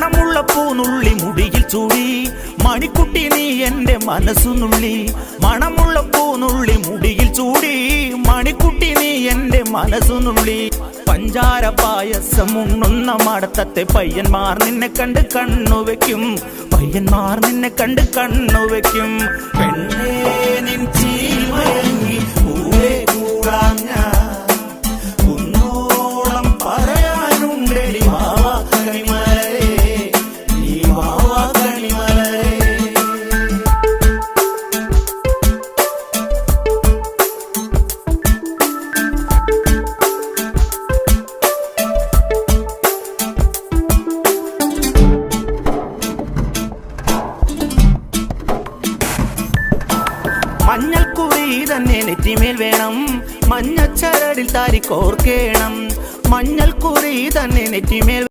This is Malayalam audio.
മണമുള്ള പൂനുള്ളി മുടിയിൽ ചൂടി മണിക്കുട്ടി നീ എൻ്റെ മനസ്സുനുള്ളി. മണമുള്ള പൂനുള്ളി മുടിയിൽ ചൂടി മണിക്കുട്ടി നീ എൻ്റെ മനസ്സുനുള്ളി. പഞ്ചാര പായസം ഉണ്ണുന്ന മടത്തത്തെ പയ്യന്മാർ നിന്നെ കണ്ട് കണ്ണുവെക്കും. പയ്യന്മാർ നിന്നെ കണ്ട് കണ്ണുവെക്കും. പെണ്ണേ നിൻ ചീമയങ്ങി പൂവേ കൂടാൻ ഞാൻ കുന്നോളം പറയാനുണ്ടെടി വാവാ കണിമലരേ, നീ വാവാ കണിമലരേ. മഞ്ഞൾക്കുറി തന്നെ നെറ്റിമേൽ വേണം, മഞ്ഞച്ചരടിൽ താരി കോർക്കേണം. മഞ്ഞൾക്കുറി തന്നെ നെറ്റിമേൽ